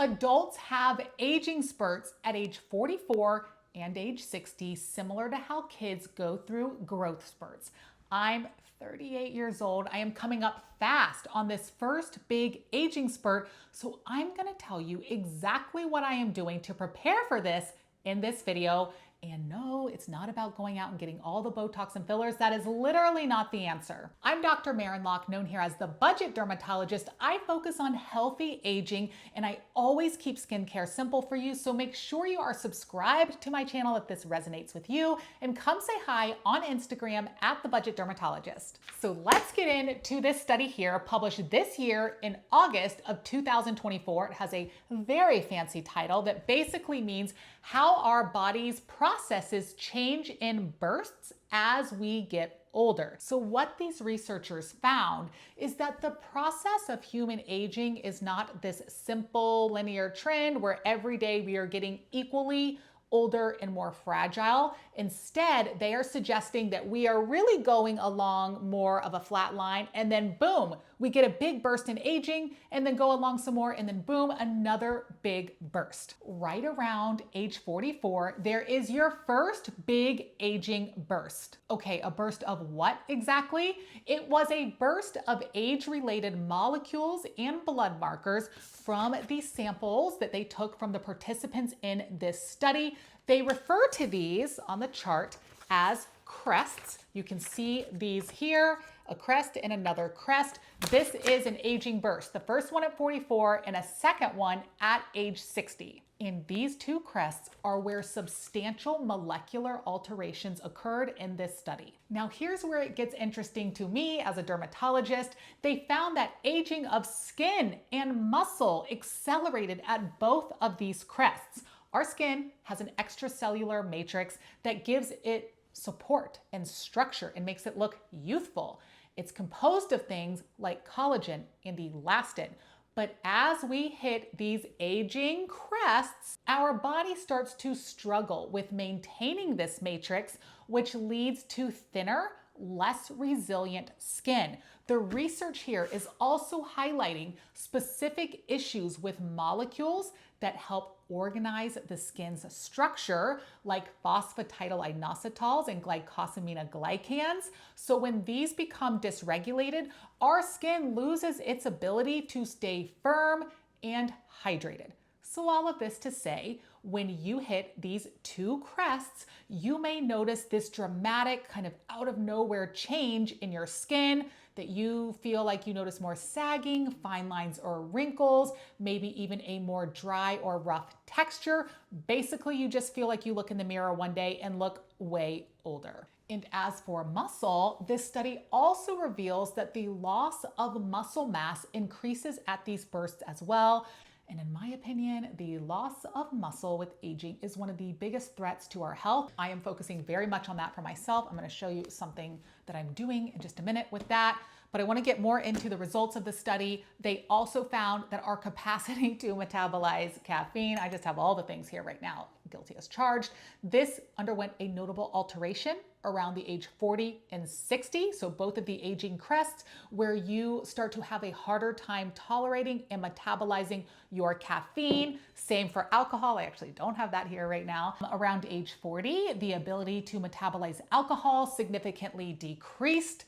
Adults have aging spurts at age 44 and age 60, similar to how kids go through growth spurts. I'm 38 years old. I am coming up fast on this first big aging spurt, so I'm gonna tell you exactly what I am doing to prepare for this in this video. And no, it's not about going out and getting all the Botox and fillers. That is literally not the answer. I'm Dr. Marinlock, known here as the Budget Dermatologist. I focus on healthy aging, and I always keep skincare simple for you. So make sure you are subscribed to my channel if this resonates with you, and come say hi on Instagram at the Budget Dermatologist. So let's get into this study here, published this year in August of 2024. It has a very fancy title that basically means how our body's processes change in bursts as we get older. So what these researchers found is that the process of human aging is not this simple linear trend where every day we are getting equally older and more fragile. Instead, they are suggesting that we are really going along more of a flat line, and then boom, we get a big burst in aging, and then go along some more, and then boom, another big burst. Right around age 44, there is your first big aging burst. Okay, a burst of what exactly? It was a burst of age-related molecules and blood markers from the samples that they took from the participants in this study. They refer to these on the chart as crests. You can see these here, a crest and another crest. This is an aging burst, the first one at 44 and a second one at age 60. And these two crests are where substantial molecular alterations occurred in this study. Now here's where it gets interesting to me as a dermatologist. They found that aging of skin and muscle accelerated at both of these crests. Our skin has an extracellular matrix that gives it support and structure and makes it look youthful. It's composed of things like collagen and elastin. But as we hit these aging crests, our body starts to struggle with maintaining this matrix, which leads to thinner, less resilient skin. The research here is also highlighting specific issues with molecules that help organize the skin's structure, like phosphatidylinositols and glycosaminoglycans. So when these become dysregulated, our skin loses its ability to stay firm and hydrated. So all of this to say, when you hit these two crests, you may notice this dramatic kind of out of nowhere change in your skin, that you feel like you notice more sagging, fine lines or wrinkles, maybe even a more dry or rough texture. Basically, you just feel like you look in the mirror one day and look way older. And as for muscle, this study also reveals that the loss of muscle mass increases at these bursts as well. And in my opinion, the loss of muscle with aging is one of the biggest threats to our health. I am focusing very much on that for myself. I'm going to show you something that I'm doing in just a minute with that. But I want to get more into the results of the study. They also found that our capacity to metabolize caffeine, I just have all the things here right now, guilty as charged. This underwent a notable alteration around the age 40 and 60. So both of the aging crests, where you start to have a harder time tolerating and metabolizing your caffeine. Same for alcohol. I actually don't have that here right now. Around age 40, the ability to metabolize alcohol significantly decreased.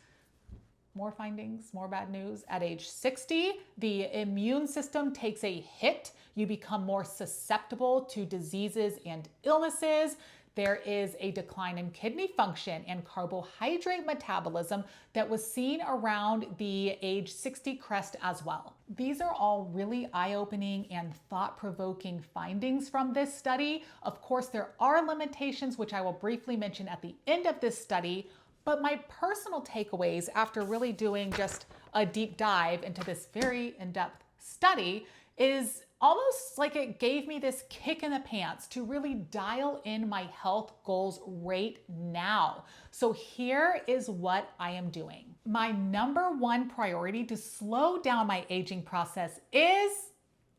More findings, more bad news. At age 60, the immune system takes a hit. You become more susceptible to diseases and illnesses. There is a decline in kidney function and carbohydrate metabolism that was seen around the age 60 crest as well. These are all really eye-opening and thought-provoking findings from this study. Of course, there are limitations, which I will briefly mention at the end of this study. But my personal takeaways after really doing just a deep dive into this very in-depth study is almost like it gave me this kick in the pants to really dial in my health goals right now. So here is what I am doing. My number one priority to slow down my aging process is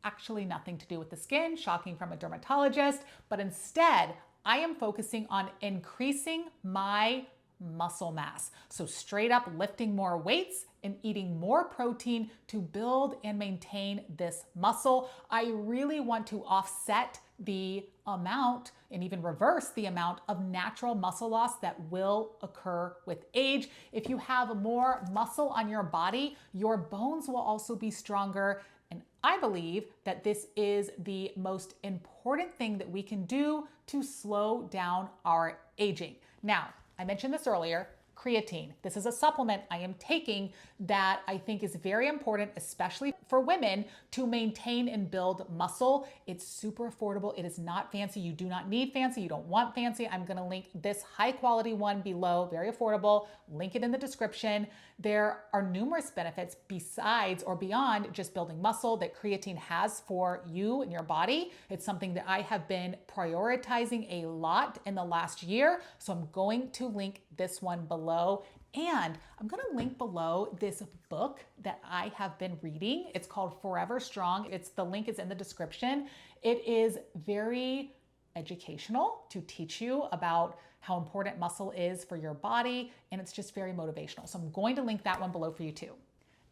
actually nothing to do with the skin, shocking from a dermatologist, but instead I am focusing on increasing my muscle mass. So straight up lifting more weights in eating more protein to build and maintain this muscle. I really want to offset the amount and even reverse the amount of natural muscle loss that will occur with age. If you have more muscle on your body, your bones will also be stronger. And I believe that this is the most important thing that we can do to slow down our aging. Now, I mentioned this earlier, creatine. This is a supplement I am taking that I think is very important, especially for women, to maintain and build muscle. It's super affordable. It is not fancy. You do not need fancy. You don't want fancy. I'm going to link this high quality one below, very affordable. Link it in the description. There are numerous benefits besides or beyond just building muscle that creatine has for you and your body. It's something that I have been prioritizing a lot in the last year. So I'm going to link this one below. And I'm going to link below this book that I have been reading. It's called Forever Strong. The link is in the description. It is very educational to teach you about how important muscle is for your body, and it's just very motivational. So I'm going to link that one below for you too.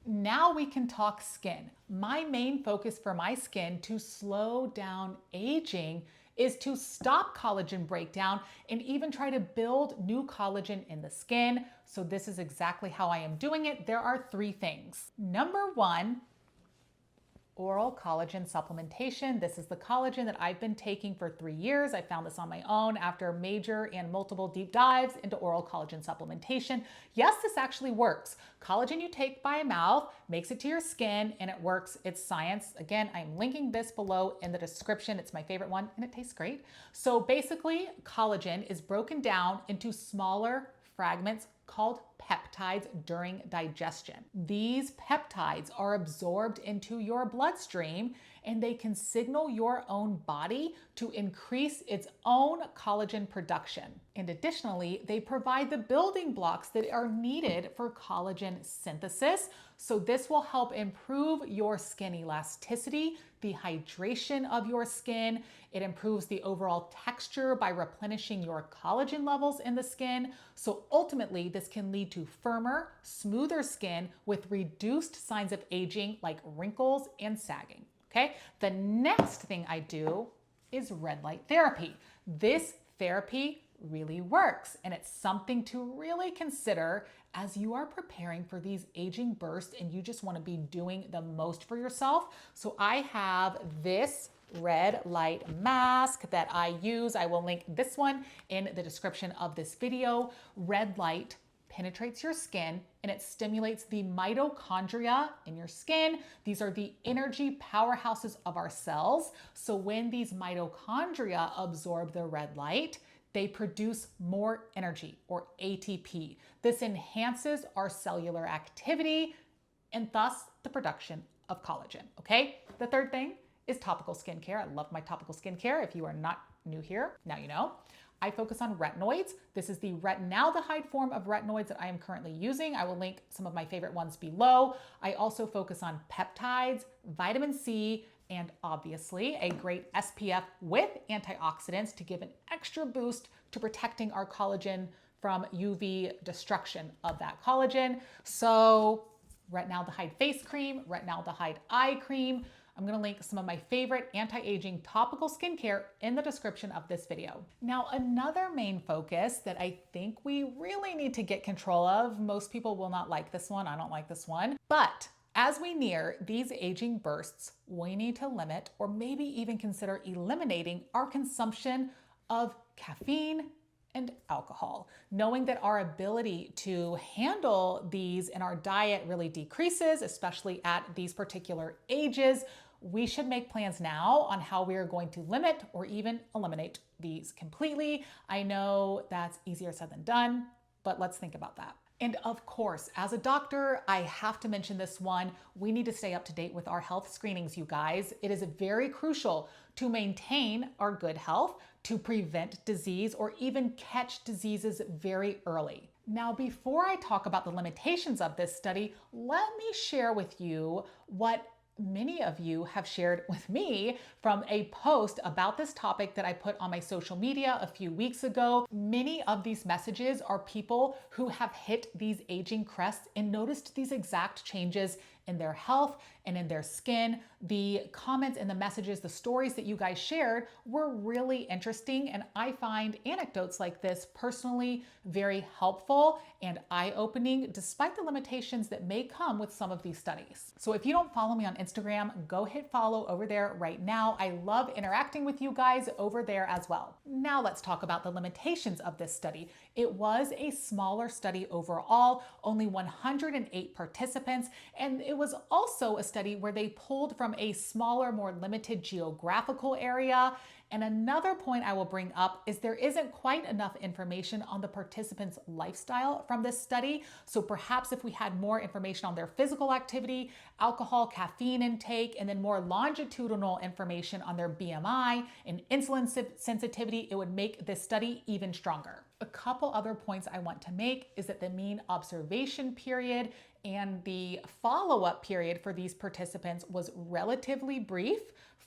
Now we can talk skin. My main focus for my skin to slow down aging is to stop collagen breakdown and even try to build new collagen in the skin. So this is exactly how I am doing it. There are 3 things. Number 1, oral collagen supplementation. This is the collagen that I've been taking for 3 years. I found this on my own after major and multiple deep dives into oral collagen supplementation. Yes, this actually works. Collagen you take by mouth makes it to your skin and it works. It's science. Again, I'm linking this below in the description. It's my favorite one and it tastes great. So basically, collagen is broken down into smaller fragments called peptides during digestion. These peptides are absorbed into your bloodstream and they can signal your own body to increase its own collagen production. And additionally, they provide the building blocks that are needed for collagen synthesis. So this will help improve your skin elasticity, the hydration of your skin. It improves the overall texture by replenishing your collagen levels in the skin. So ultimately, this can lead to firmer, smoother skin with reduced signs of aging like wrinkles and sagging. Okay, the next thing I do is red light therapy. This therapy really works, and it's something to really consider as you are preparing for these aging bursts and you just want to be doing the most for yourself. So I have this red light mask that I use. I will link this one in the description of this video. Red light penetrates your skin and it stimulates the mitochondria in your skin. These are the energy powerhouses of our cells. So when these mitochondria absorb the red light, they produce more energy, or ATP. This enhances our cellular activity and thus the production of collagen, okay? The third thing is topical skincare. I love my topical skincare. If you are not new here, now you know. I focus on retinoids. This is the retinaldehyde form of retinoids that I am currently using. I will link some of my favorite ones below. I also focus on peptides, vitamin C, and obviously a great SPF with antioxidants to give an extra boost to protecting our collagen from UV destruction of that collagen. So retinaldehyde face cream, retinaldehyde eye cream. I'm gonna link some of my favorite anti-aging topical skincare in the description of this video. Now, another main focus that I think we really need to get control of, most people will not like this one, I don't like this one, but as we near these aging bursts, we need to limit or maybe even consider eliminating our consumption of caffeine and alcohol. Knowing that our ability to handle these in our diet really decreases, especially at these particular ages, we should make plans now on how we are going to limit or even eliminate these completely. I know that's easier said than done, but let's think about that. And of course, as a doctor, I have to mention this one. We need to stay up to date with our health screenings, you guys. It is very crucial to maintain our good health, to prevent disease or even catch diseases very early. Now, before I talk about the limitations of this study, let me share with you what Many of you have shared with me from a post about this topic that I put on my social media a few weeks ago. Many of these messages are people who have hit these aging crests and noticed these exact changes in their health and in their skin. The comments and the messages, the stories that you guys shared were really interesting, and I find anecdotes like this personally very helpful and eye-opening despite the limitations that may come with some of these studies. So if you don't follow me on Instagram, go hit follow over there right now. I love interacting with you guys over there as well. Now let's talk about the limitations of this study. It was a smaller study overall, only 108 participants, and it was also a study where they pulled from a smaller, more limited geographical area. And another point I will bring up is there isn't quite enough information on the participants' lifestyle from this study. So perhaps if we had more information on their physical activity, alcohol, caffeine intake, and then more longitudinal information on their BMI and insulin sensitivity, it would make this study even stronger. A couple other points I want to make is that the mean observation period and the follow-up period for these participants was relatively brief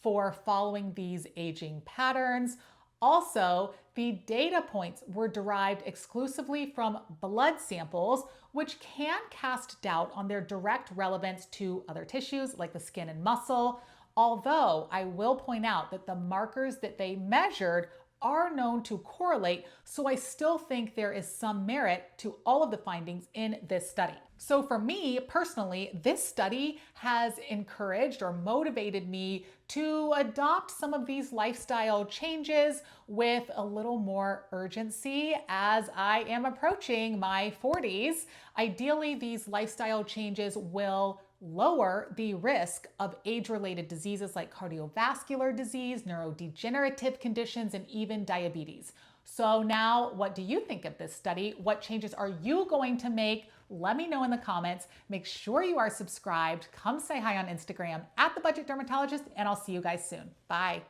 for following these aging patterns. Also, the data points were derived exclusively from blood samples, which can cast doubt on their direct relevance to other tissues like the skin and muscle. Although I will point out that the markers that they measured are known to correlate, so I still think there is some merit to all of the findings in this study. So for me personally, this study has encouraged or motivated me to adopt some of these lifestyle changes with a little more urgency as I am approaching my 40s. Ideally, these lifestyle changes will lower the risk of age-related diseases like cardiovascular disease, neurodegenerative conditions, and even diabetes. So now, what do you think of this study? What changes are you going to make? Let me know in the comments. Make sure you are subscribed. Come say hi on Instagram @The Budget Dermatologist, and I'll see you guys soon. Bye.